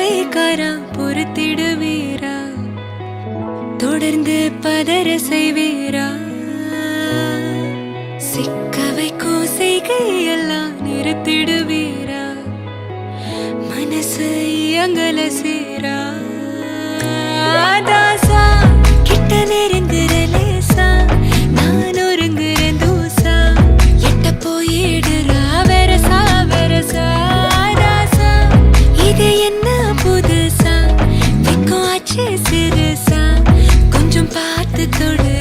வைக்காரா பொறுத்திடுவீரா தொடர்ந்து பதற செய்வீரா சிக்க வைக்கும் செய்கையெல்லாம் நிறுத்திடுவீரா மனசு இயங்கல சீரா தாசா கிட்ட நெருங்குற லேசா நான் ஒருங்குற தூசா எட்ட போயிடுறா வெரசா வெரசா தாசா இது என்ன புதுசா வெக்கம் ஆச்சு சிறுசா கொஞ்சம் பார்த்து தொடு